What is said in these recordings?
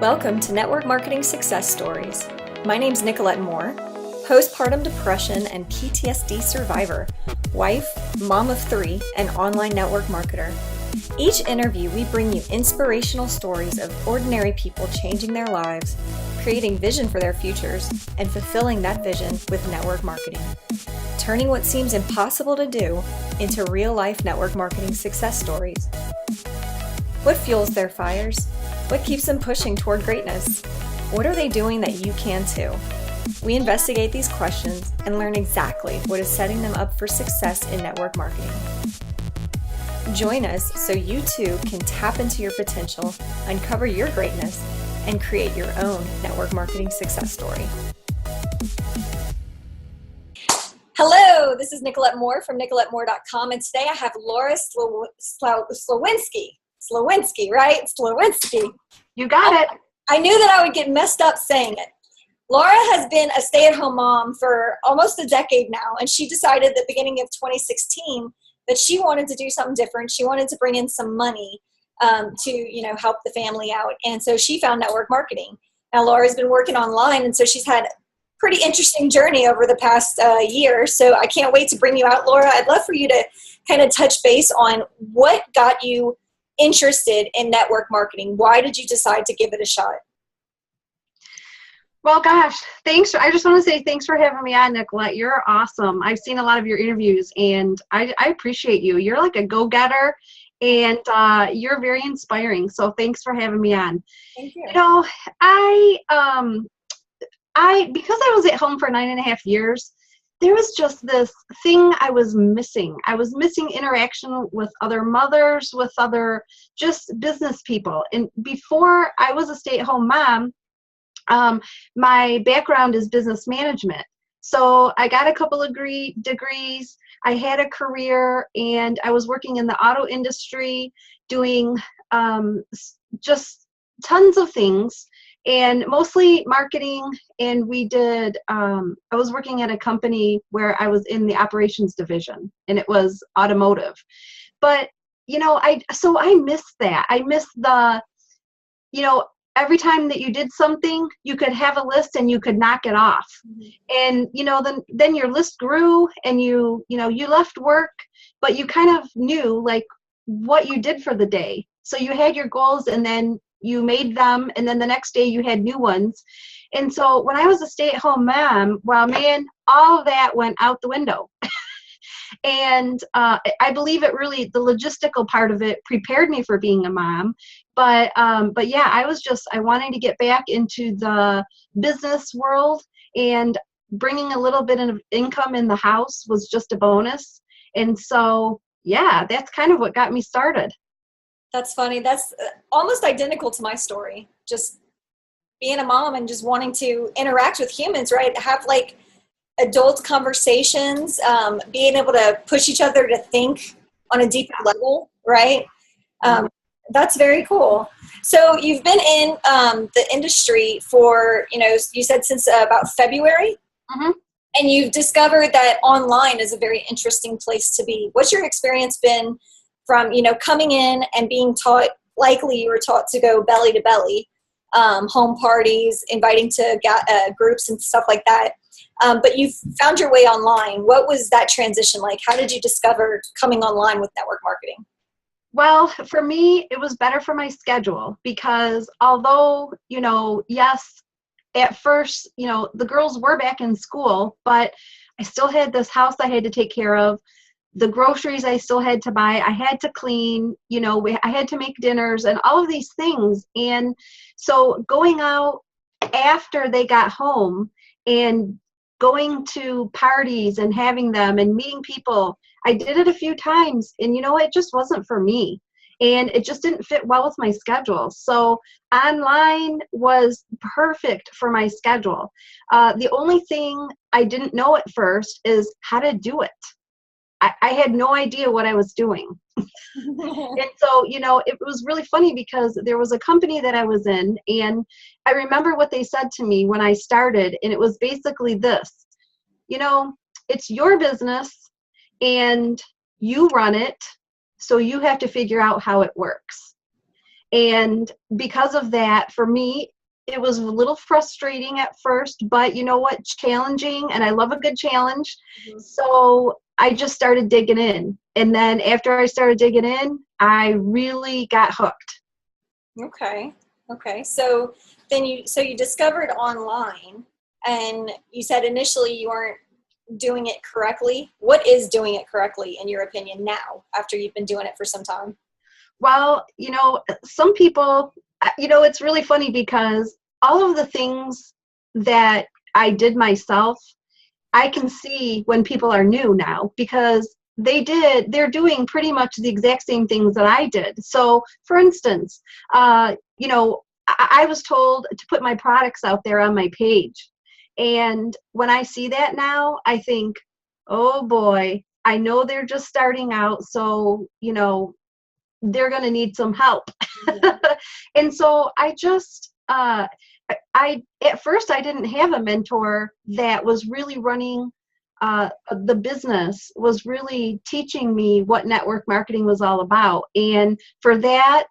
Welcome to Network Marketing Success Stories. My name's Nicolette Moore, postpartum depression and PTSD survivor, wife, mom of 3, and online network marketer. Each interview, we bring you inspirational stories of ordinary people changing their lives, creating vision for their futures, and fulfilling that vision with network marketing. Turning what seems impossible to do into real-life network marketing success stories. What fuels their fires? What keeps them pushing toward greatness? What are they doing that you can too? We investigate these questions and learn exactly what is setting them up for success in network marketing. Join us so you too can tap into your potential, uncover your greatness, and create your own network marketing success story. Hello, this is Nicolette Moore from NicoletteMoore.com, and today I have Laura Slowinski. Slowinski, right? Slowinski. You got it. I knew that I would get messed up saying it. Laura has been a stay-at-home mom for almost a decade now, and she decided at the beginning of 2016 that she wanted to do something different. She wanted to bring in some money to, help the family out, and so she found network marketing. Now, Laura's been working online, and so she's had a pretty interesting journey over the past year, so I can't wait to bring you out, Laura. I'd love for you to kind of touch base on what got you interested in network marketing. Why did you decide to give it a shot? Well, gosh, thanks. I just want to say thanks for having me on, Nicolette. You're awesome. I've seen a lot of your interviews, and I appreciate you. You're like a go-getter, and you're very inspiring. So thanks for having me on. Thank you. Because I was at home for 9.5 years, there was just this thing I was missing. I was missing interaction with other mothers, with other just business people. And before I was a stay-at-home mom, my background is business management. So I got a couple of degrees. I had a career, and I was working in the auto industry doing just tons of things, and mostly marketing. And we did, I was working at a company where I was in the operations division, and it was automotive. But, I missed that. I missed the, every time that you did something, you could have a list and you could knock it off. And, then your list grew, and you left work, but you kind of knew like what you did for the day. So you had your goals, and then you made them, and then the next day you had new ones. And so when I was a stay-at-home mom, well, man, all of that went out the window. And I believe it really, the logistical part of it prepared me for being a mom. But yeah, I wanted to get back into the business world, and bringing a little bit of income in the house was just a bonus. And so, yeah, that's kind of what got me started. That's funny. That's almost identical to my story. Just being a mom and just wanting to interact with humans, right? Have like adult conversations, being able to push each other to think on a deeper level, right? That's very cool. So you've been in the industry for, you said since about February, and you've discovered that online is a very interesting place to be. What's your experience been from, coming in and being taught, likely you were taught to go belly to belly, home parties, inviting to groups and stuff like that. But you've found your way online. What was that transition like? How did you discover coming online with network marketing? Well, for me, it was better for my schedule, because although, yes, at first, the girls were back in school, but I still had this house I had to take care of. The groceries I still had to buy. I had to clean, I had to make dinners and all of these things. And so going out after they got home and going to parties and having them and meeting people, I did it a few times, and it just wasn't for me. And it just didn't fit well with my schedule. So online was perfect for my schedule. The only thing I didn't know at first is how to do it. I had no idea what I was doing. And so, it was really funny, because there was a company that I was in, and I remember what they said to me when I started, and it was basically this, it's your business and you run it, so you have to figure out how it works. And because of that, for me, it was a little frustrating at first, but you know what? Challenging, and I love a good challenge. Mm-hmm. So I just started digging in. And then after I started digging in, I really got hooked. Okay. Okay. So then you discovered online, and you said initially you weren't doing it correctly. What is doing it correctly in your opinion now, after you've been doing it for some time? Well, some people, it's really funny because all of the things that I did myself, I can see when people are new now because they're doing pretty much the exact same things that I did. So for instance, I was told to put my products out there on my page. And when I see that now, I think, oh boy, I know they're just starting out. So, they're going to need some help. And so I just, at first I didn't have a mentor that was really running the business, was really teaching me what network marketing was all about. And for that,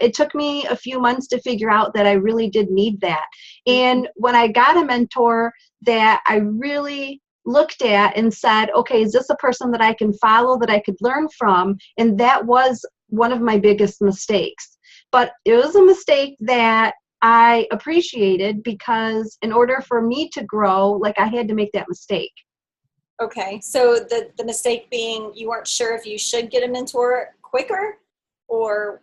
it took me a few months to figure out that I really did need that. And when I got a mentor that I really looked at and said, okay, is this a person that I can follow, that I could learn from? And that was one of my biggest mistakes. But it was a mistake that I appreciated because in order for me to grow, like I had to make that mistake. Okay. So the mistake being you weren't sure if you should get a mentor quicker, or?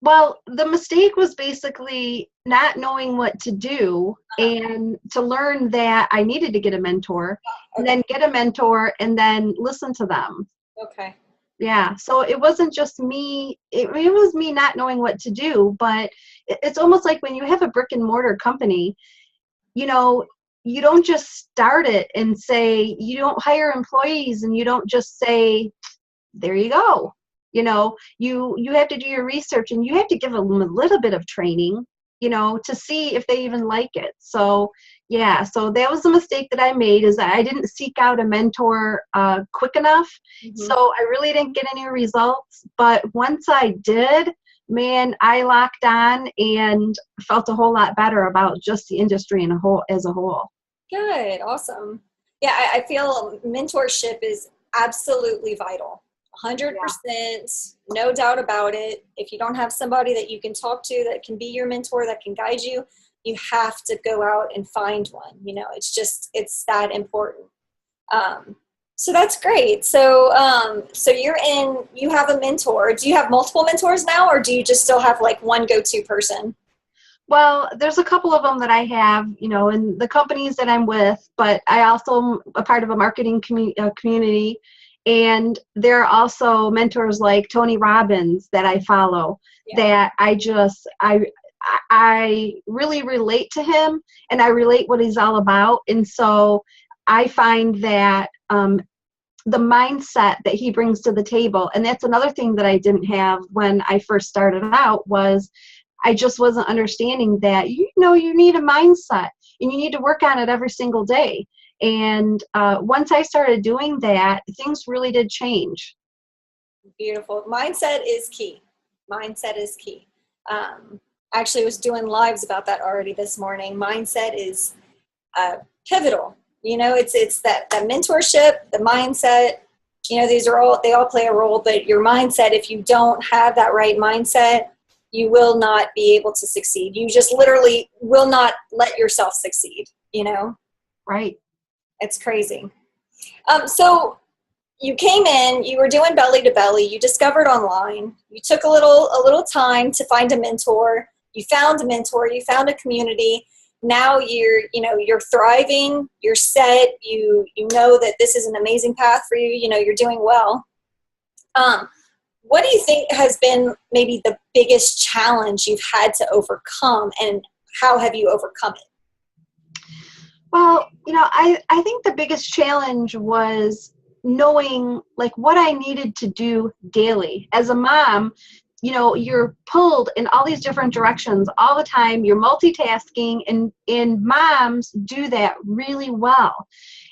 Well, the mistake was basically not knowing what to do and to learn that I needed to get a mentor and then get a mentor and then listen to them. Okay. Yeah. So it wasn't just me. It was me not knowing what to do, but it's almost like when you have a brick and mortar company, you don't just start it and say, you don't hire employees and you don't just say, there you go. You have to do your research and you have to give them a little bit of training, to see if they even like it. So yeah, so that was the mistake that I made, is that I didn't seek out a mentor quick enough. Mm-hmm. So I really didn't get any results. But once I did, man, I locked on and felt a whole lot better about just the industry as a whole. Good. Awesome. Yeah, I feel mentorship is absolutely vital. 100%, no doubt about it. If you don't have somebody that you can talk to that can be your mentor, that can guide you, you have to go out and find one. It's that important. So that's great. So you have a mentor. Do you have multiple mentors now, or do you just still have like one go-to person? Well, there's a couple of them that I have, in the companies that I'm with, but I also am a part of a marketing community. And there are also mentors like Tony Robbins that I follow, that I really relate to him and I relate what he's all about. And so I find that the mindset that he brings to the table, and that's another thing that I didn't have when I first started out, was I just wasn't understanding that, you need a mindset and you need to work on it every single day. And once I started doing that, things really did change. Beautiful. Mindset is key. Mindset is key. Actually, I was doing lives about that already this morning. Mindset is pivotal. It's that mentorship, the mindset. They all play a role. But your mindset, if you don't have that right mindset, you will not be able to succeed. You just literally will not let yourself succeed. Right. It's crazy. So you came in, you were doing belly to belly, you discovered online, you took a little time to find a mentor, you found a mentor, you found a community. Now you're thriving, you're set, you know that this is an amazing path for you, you're doing well. What do you think has been maybe the biggest challenge you've had to overcome, and how have you overcome it? Well, I think the biggest challenge was knowing like what I needed to do daily. As a mom, you're pulled in all these different directions all the time. You're multitasking, and moms do that really well.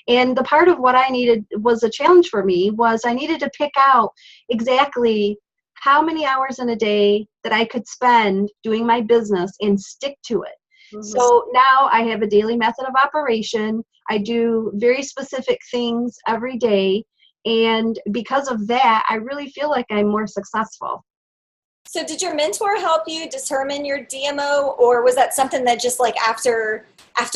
And the part of what I needed was a challenge for me was I needed to pick out exactly how many hours in a day that I could spend doing my business and stick to it. Mm-hmm. So now I have a daily method of operation. I do very specific things every day. And because of that, I really feel like I'm more successful. So did your mentor help you determine your DMO, or was that something that just like after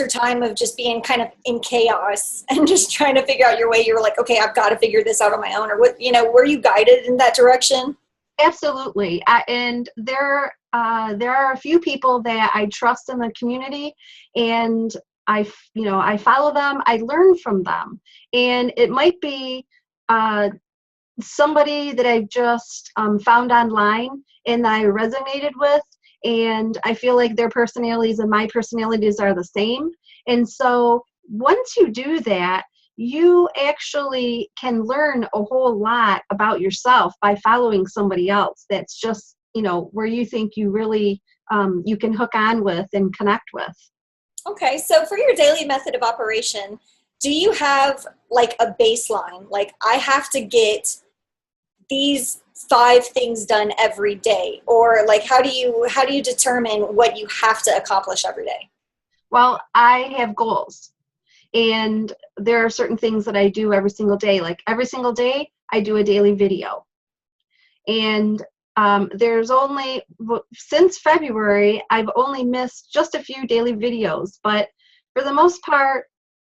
time of just being kind of in chaos and just trying to figure out your way, you were like, okay, I've got to figure this out on my own? Or what, were you guided in that direction? Absolutely. And there are a few people that I trust in the community, and I follow them. I learn from them, and it might be somebody that I just found online and that I resonated with, and I feel like their personalities and my personalities are the same. And so once you do that, you actually can learn a whole lot about yourself by following somebody else that's just, where you think you really, you can hook on with and connect with. Okay, so for your daily method of operation, do you have like a baseline? Like, I have to get these 5 things done every day, or like how do you determine what you have to accomplish every day? Well, I have goals, and there are certain things that I do every single day. Like every single day I do a daily video, and there's only, since February, I've only missed just a few daily videos, but for the most part,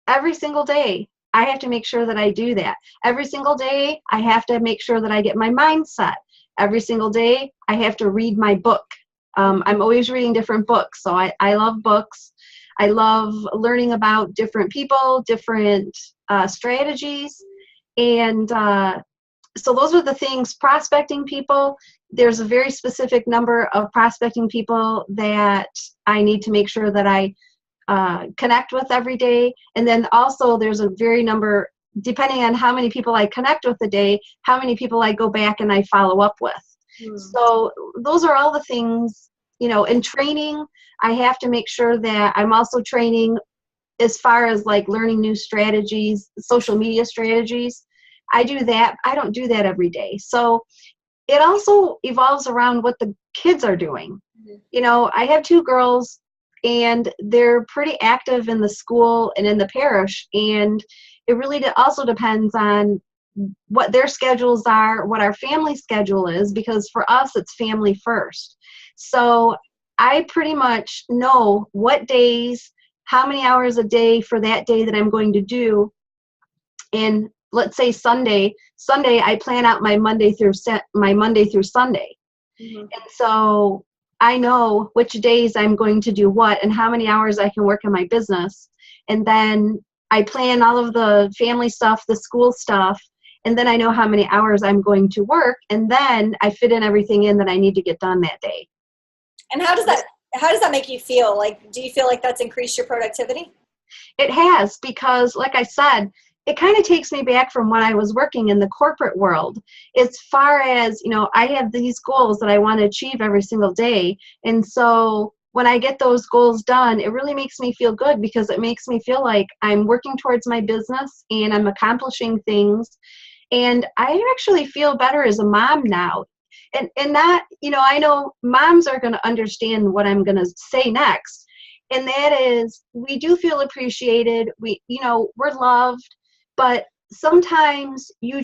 every single day I have to make sure that I do that. Every single day, I have to make sure that I get my mindset. Every single day, I have to read my book. I'm always reading different books, so I love books. I love learning about different people, different strategies, and so those are the things. Prospecting people, there's a very specific number of prospecting people that I need to make sure that I connect with every day. And then also there's a very number, depending on how many people I connect with a day, how many people I go back and I follow up with. So those are all the things, in training. I have to make sure that I'm also training as far as like learning new strategies, social media strategies. I do that. I don't do that every day. So it also evolves around what the kids are doing. I have 2 girls, and they're pretty active in the school and in the parish, and it really also depends on what their schedules are, what our family schedule is, because for us it's family first. So I pretty much know what days, how many hours a day for that day that I'm going to do. And let's say Sunday I plan out my Monday through Sunday. And so I know which days I'm going to do what and how many hours I can work in my business. And then I plan all of the family stuff, the school stuff, and then I know how many hours I'm going to work, and then I fit in everything in that I need to get done that day. And how does that make you feel? Like, do you feel like that's increased your productivity? It has, because like I said, it kind of takes me back from when I was working in the corporate world. As far as, I have these goals that I want to achieve every single day. And so when I get those goals done, it really makes me feel good, because it makes me feel like I'm working towards my business and I'm accomplishing things. And I actually feel better as a mom now. And that, I know moms are going to understand what I'm going to say next. And that is, we do feel appreciated. We're loved. But sometimes you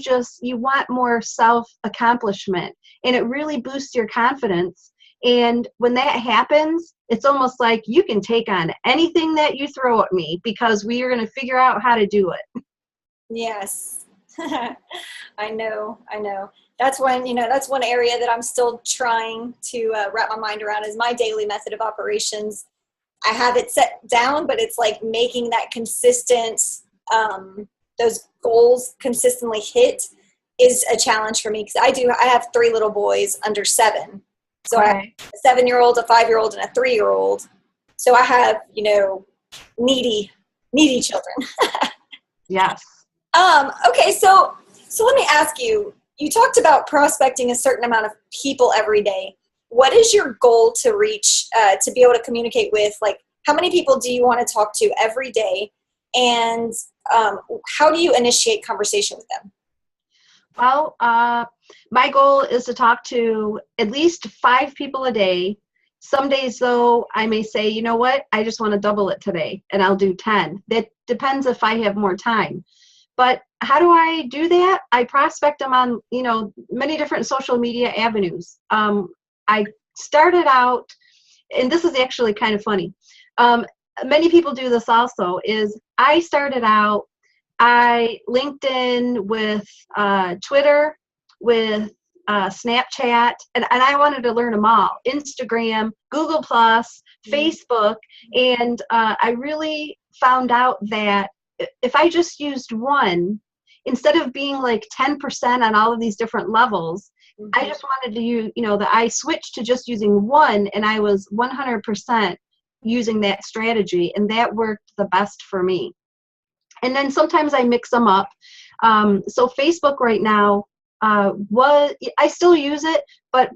want more self-accomplishment, and it really boosts your confidence. And when that happens, it's almost like you can take on anything that you throw at me, because we are going to figure out how to do it. Yes. I know. That's one area that I'm still trying to wrap my mind around, is my daily method of operations. I have it set down, but it's like making that consistent, those goals consistently hit is a challenge for me, because I have 3 little boys under 7. So I have a 7-year-old, a 5-year-old, and a 3-year-old. So I have, needy children. Yes. Okay. So let me ask you, you talked about prospecting a certain amount of people every day. What is your goal to reach, to be able to communicate with? Like, how many people do you want to talk to every day? And how do you initiate conversation with them? Well, my goal is to talk to at least 5 people a day. Some days, though, I may say, you know what, I just want to double it today, and I'll do 10. That depends if I have more time. But how do I do that? I prospect them on, many different social media avenues. I started out, and this is actually kind of funny. Many people do this also, is I started out, I LinkedIn with Twitter, with Snapchat, and I wanted to learn them all. Instagram, Google Plus, Facebook, and I really found out that if I just used one, instead of being like 10% on all of these different levels, I just wanted to use, that I switched to just using one, and I was 100% using that strategy, and that worked the best for me. And then sometimes I mix them up. So Facebook right now, I still use it, but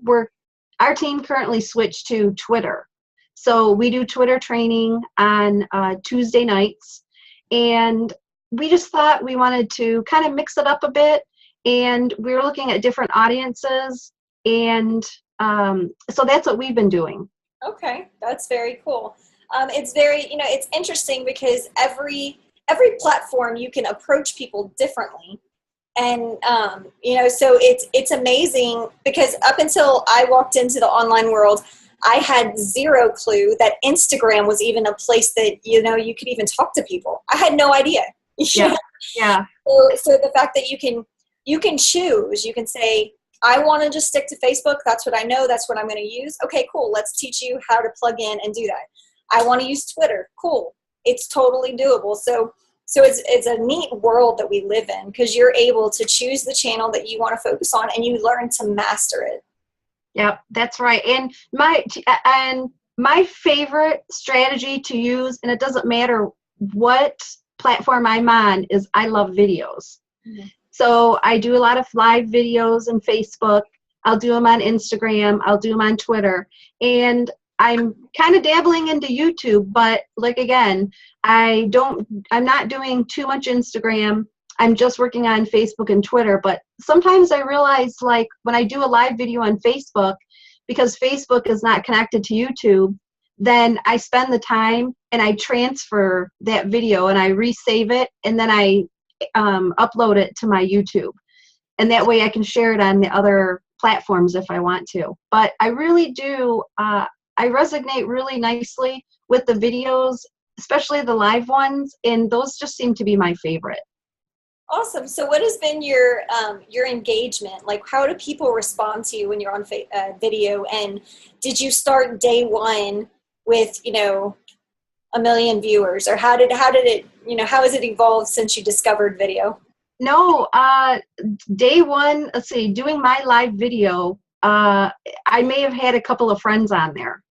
our team currently switched to Twitter. So we do Twitter training on Tuesday nights, and we just thought we wanted to kind of mix it up a bit, and we were looking at different audiences, and so that's what we've been doing. Okay, that's very cool. It's very, it's interesting because every platform you can approach people differently. And, so it's amazing because up until I walked into the online world, I had zero clue that Instagram was even a place that, you could even talk to people. I had no idea. Yeah. Yeah. So the fact that you can choose, you can say, I want to just stick to Facebook. That's what I know. That's what I'm going to use. Okay, cool. Let's teach you how to plug in and do that. I want to use Twitter. Cool. It's totally doable. So it's a neat world that we live in because you're able to choose the channel that you want to focus on and you learn to master it. Yep, that's right. And my favorite strategy to use, and it doesn't matter what platform I'm on, is I love videos. Mm-hmm. So I do a lot of live videos on Facebook. I'll do them on Instagram. I'll do them on Twitter. And I'm kind of dabbling into YouTube, but again, I'm not doing too much Instagram. I'm just working on Facebook and Twitter. But sometimes I realize, when I do a live video on Facebook, because Facebook is not connected to YouTube, then I spend the time and I transfer that video and I resave it, and then I upload it to my YouTube. And that way I can share it on the other platforms if I want to. But I really do, I resonate really nicely with the videos, especially the live ones, and those just seem to be my favorite. Awesome. So what has been your engagement? How do people respond to you when you're on video? And did you start day one with, 1 million viewers, or how did it, how has it evolved since you discovered video? No, day one, let's see, doing my live video, I may have had a couple of friends on there,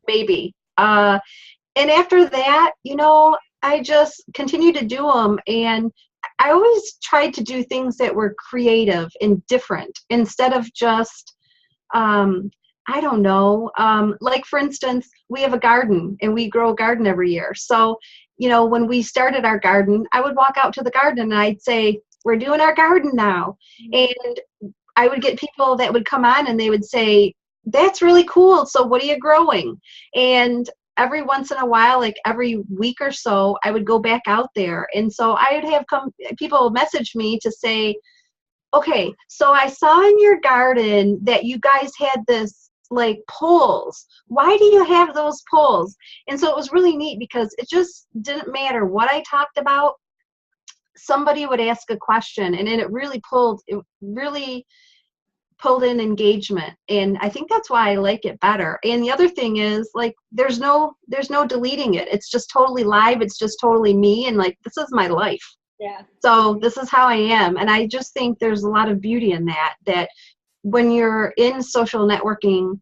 maybe. And after that, I just continued to do them, and I always tried to do things that were creative and different instead of just, I don't know, for instance, we have a garden and we grow a garden every year. So, when we started our garden, I would walk out to the garden and I'd say, we're doing our garden now. And I would get people that would come on and they would say, that's really cool. So what are you growing? And every once in a while, every week or so, I would go back out there. And so I would have people message me to say, okay, so I saw in your garden that you guys had this poles. Why do you have those poles? And so it was really neat because it just didn't matter what I talked about. Somebody would ask a question, and then it really pulled in engagement, and I think that's why I like it better. And the other thing is, there's no deleting it. It's just totally live. It's just totally me, and this is my life. Yeah. So this is how I am, and I just think there's a lot of beauty in that when you're in social networking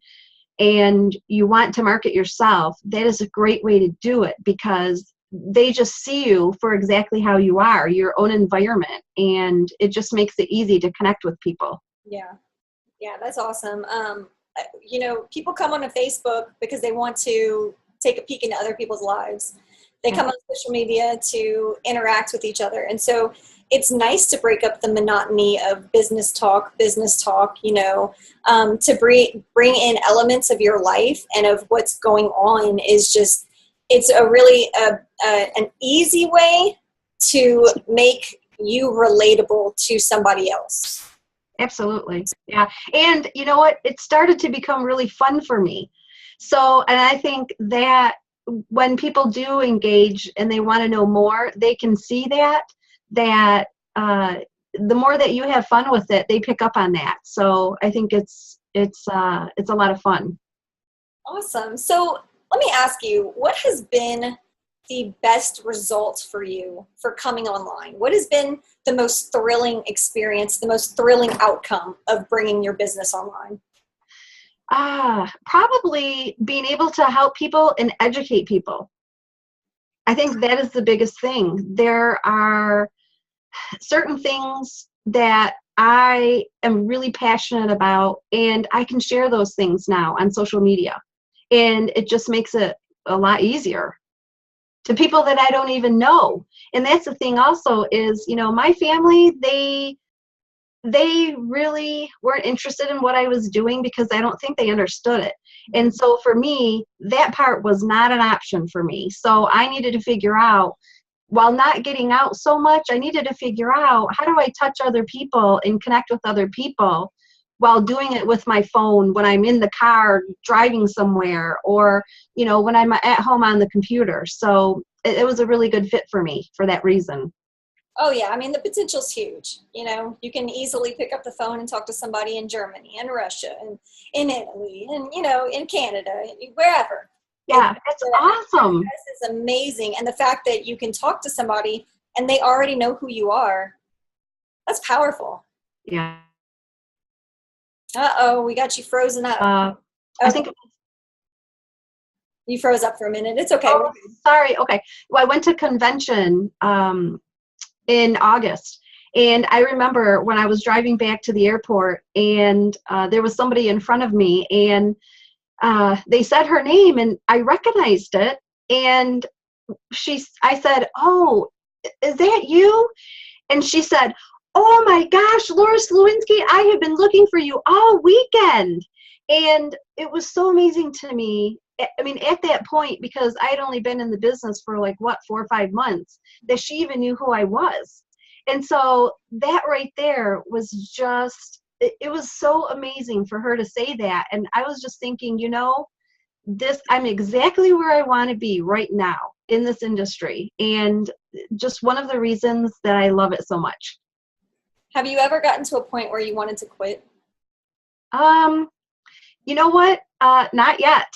and you want to market yourself, that is a great way to do it because they just see you for exactly how you are, your own environment, and it just makes it easy to connect with people. Yeah. Yeah, that's awesome. People come on Facebook because they want to take a peek into other people's lives. They come on social media to interact with each other. And so it's nice to break up the monotony of business talk, to bring in elements of your life and of what's going on is just, it's a really an easy way to make you relatable to somebody else. Absolutely. Yeah. And you know what? It started to become really fun for me. So, and I think that when people do engage and they want to know more, they can see that the more that you have fun with it, they pick up on that. So I think it's a lot of fun. Awesome. So let me ask you, what has been the best result for you for coming online? What has been the most thrilling experience, the most thrilling outcome of bringing your business online? Probably being able to help people and educate people. I think that is the biggest thing. There are certain things that I am really passionate about, and I can share those things now on social media. And it just makes it a lot easier to people that I don't even know. And that's the thing also is, my family, they really weren't interested in what I was doing because I don't think they understood it. And so for me, that part was not an option for me. So I needed to figure out, while not getting out so much, I needed to figure out, how do I touch other people and connect with other people while doing it with my phone when I'm in the car driving somewhere, or, when I'm at home on the computer. So it was a really good fit for me for that reason. Oh yeah, I mean, the potential's huge. You can easily pick up the phone and talk to somebody in Germany and Russia and in Italy and, in Canada, wherever. Yeah, it's awesome. This is amazing. And the fact that you can talk to somebody and they already know who you are, that's powerful. Yeah. Uh-oh, we got you frozen up. Okay. I think you froze up for a minute. It's okay. Oh, sorry. Okay. Well, I went to convention in August. And I remember when I was driving back to the airport, and there was somebody in front of me, and they said her name, and I recognized it. And I said, "Oh, is that you?" And she said, "Oh my gosh, Laura Slowinski, I have been looking for you all weekend." And it was so amazing to me. I mean, at that point, because I had only been in the business for 4 or 5 months, that she even knew who I was. And so that right there was just, it was so amazing for her to say that. And I was just thinking, I'm exactly where I want to be right now in this industry. And just one of the reasons that I love it so much. Have you ever gotten to a point where you wanted to quit? You know what? Not yet.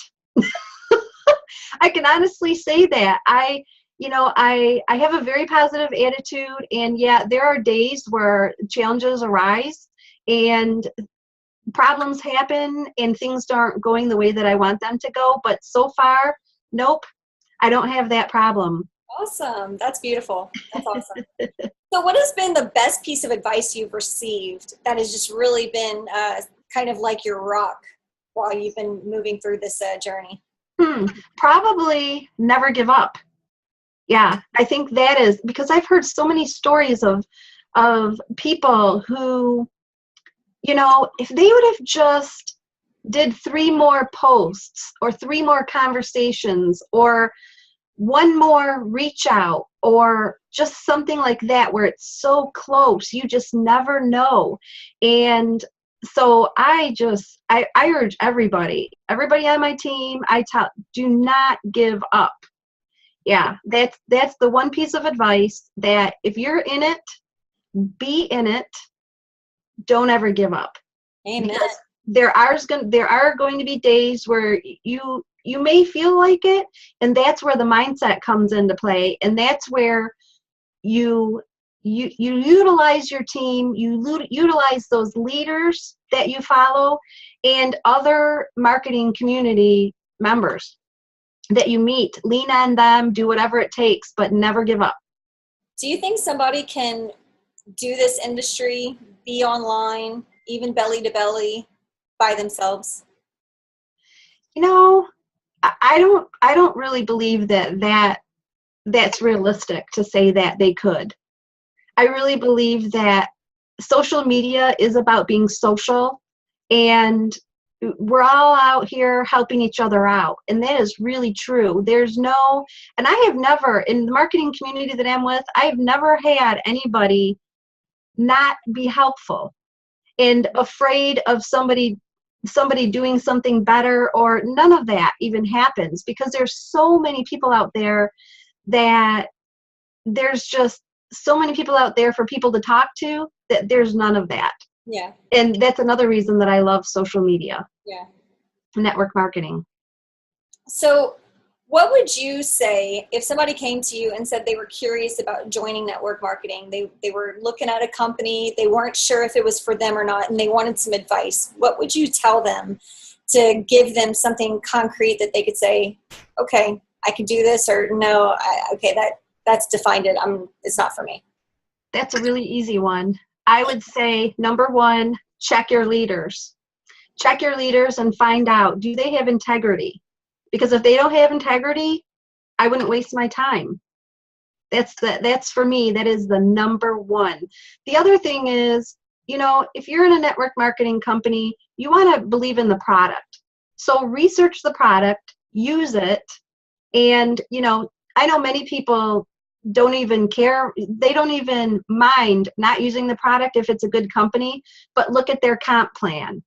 I can honestly say that. I have a very positive attitude, and there are days where challenges arise and problems happen and things aren't going the way that I want them to go. But so far, nope, I don't have that problem. Awesome. That's beautiful. That's awesome. So what has been the best piece of advice you've received that has just really been kind of like your rock while you've been moving through this journey? Probably never give up. Yeah, I think that is, because I've heard so many stories of people who, if they would have just did 3 more posts or 3 more conversations or 1 more reach out or just something like that, where it's so close, you just never know. And so I urge everybody on my team, I tell, do not give up. Yeah, that's the one piece of advice, that if you're in it, be in it. Don't ever give up. Amen. Because there are going to be days where you may feel like it, and that's where the mindset comes into play, and that's where you utilize your team, you utilize those leaders that you follow and other marketing community members that you meet. Lean on them, do whatever it takes, but never give up. Do you think somebody can do this industry, be online, even belly to belly, by themselves? I don't really believe that's realistic to say that they could. I really believe that social media is about being social, and we're all out here helping each other out. And that is really true. And I have never, in the marketing community that I'm with, I've never had anybody not be helpful and afraid of somebody doing something better, or none of that even happens, because there's so many people out there that there's just so many people out there for people to talk to, that there's none of that. Yeah. And that's another reason that I love social media. Yeah. Network marketing. So what would you say if somebody came to you and said they were curious about joining network marketing? They were looking at a company, they weren't sure if it was for them or not, and they wanted some advice. What would you tell them to give them something concrete that they could say, okay, I can do this, or no, that's defined it. It's not for me. That's a really easy one. I would say, number one, check your leaders. Check your leaders and find out, do they have integrity? Because if they don't have integrity, I wouldn't waste my time. That's for me, that is the number one. The other thing is, if you're in a network marketing company, you want to believe in the product. So research the product, use it, and, I know many people don't even care. They don't even mind not using the product if it's a good company, but look at their comp plan.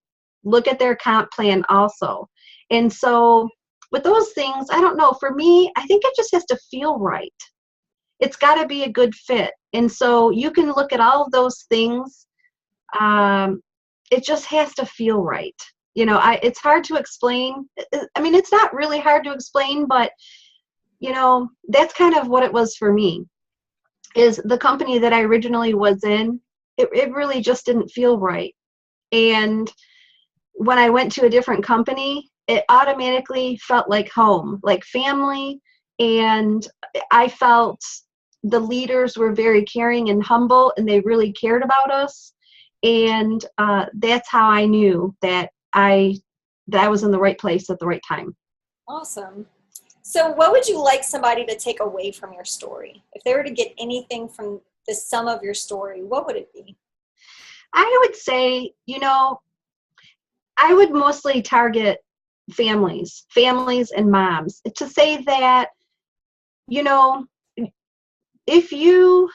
Look at their comp plan also. And so with those things, I don't know, for me, I think it just has to feel right. It's got to be a good fit. And so you can look at all of those things. It just has to feel right. It's hard to explain. I mean, it's not really hard to explain, but that's kind of what it was for me, is the company that I originally was in, it really just didn't feel right. And when I went to a different company, it automatically felt like home, like family. And I felt the leaders were very caring and humble, and they really cared about us. And that's how I knew that I was in the right place at the right time. Awesome. So what would you like somebody to take away from your story? If they were to get anything from the sum of your story, what would it be? I would say, I would mostly target families and moms, to say that, if you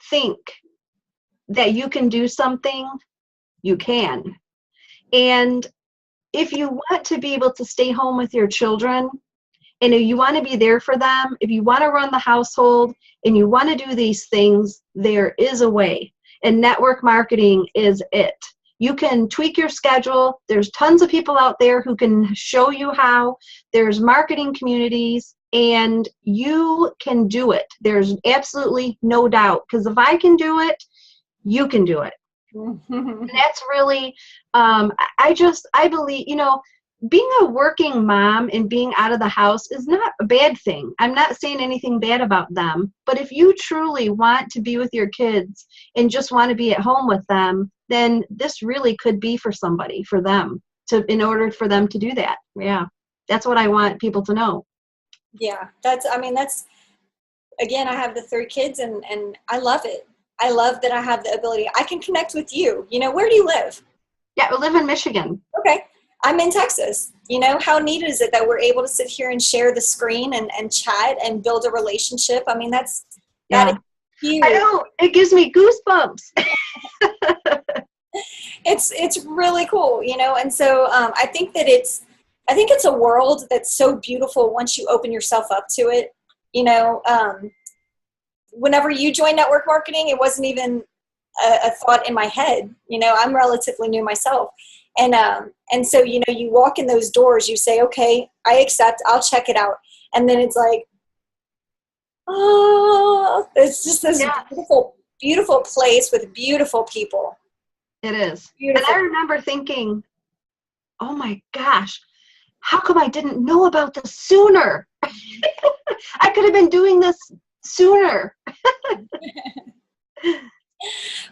think that you can do something, you can. And if you want to be able to stay home with your children, and if you want to be there for them, if you want to run the household and you want to do these things, there is a way. And network marketing is it. You can tweak your schedule. There's tons of people out there who can show you how. There's marketing communities, and you can do it. There's absolutely no doubt. Because if I can do it, you can do it. And that's really, I believe, being a working mom and being out of the house is not a bad thing. I'm not saying anything bad about them. But if you truly want to be with your kids and just want to be at home with them, then this really could be for somebody, for them, in order for them to do that. Yeah. That's what I want people to know. Yeah. Again, I have the 3 kids and I love it. I love that I have the ability. I can connect with you. Where do you live? Yeah, I live in Michigan. Okay. I'm in Texas. How neat is it that we're able to sit here and share the screen and chat and build a relationship? I mean, that is huge. I know, it gives me goosebumps. It's really cool, and so I think it's a world that's so beautiful once you open yourself up to it. Whenever you joined network marketing, it wasn't even a thought in my head. I'm relatively new myself. And so, you walk in those doors, you say, okay, I accept, I'll check it out. And then it's like, oh, it's just this beautiful, beautiful place with beautiful people. It is. Beautiful. And I remember thinking, oh my gosh, how come I didn't know about this sooner? I could have been doing this sooner.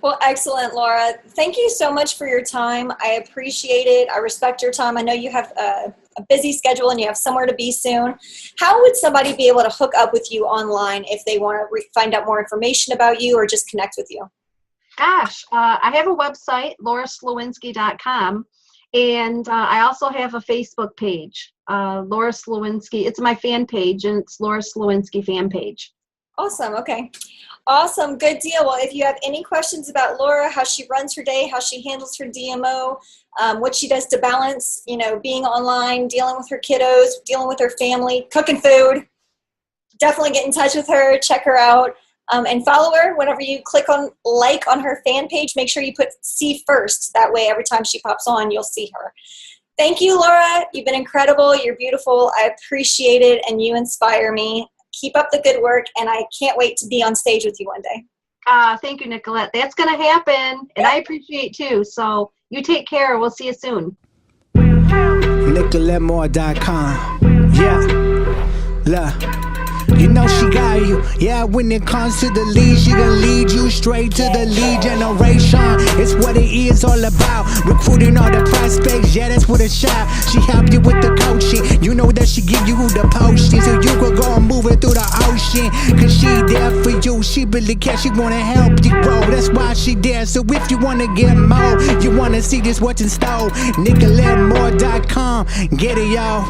Well, excellent, Laura. Thank you so much for your time. I appreciate it. I respect your time. I know you have a busy schedule and you have somewhere to be soon. How would somebody be able to hook up with you online if they want to find out more information about you or just connect with you? Gosh, I have a website, lauraslowinski.com, and I also have a Facebook page, Laura Slowinski. It's my fan page, and it's Laura Slowinski fan page. Awesome. Okay. Awesome. Good deal. Well, if you have any questions about Laura, how she runs her day, how she handles her DMO, what she does to balance, being online, dealing with her kiddos, dealing with her family, cooking food, definitely get in touch with her, check her out, and follow her. Whenever you click on like on her fan page, make sure you put see first. That way, every time she pops on, you'll see her. Thank you, Laura. You've been incredible. You're beautiful. I appreciate it, and you inspire me. Keep up the good work, and I can't wait to be on stage with you one day. Thank you, Nicolette. That's going to happen, and I appreciate too. So you take care. We'll see you soon. NicoletteMoore.com. Yeah. Look. You know she got you, yeah, when it comes to the lead, she gon' lead you straight to the lead generation. It's what it is all about, recruiting all the prospects, yeah, that's what a shot. She help you with the coaching, you know that she give you the posting, so you could go and move it through the ocean. Cause she there for you, she really cares, she wanna help you grow, that's why she there. So if you wanna get more, you wanna see this what's in store, NicoletteMoore.com, get it y'all.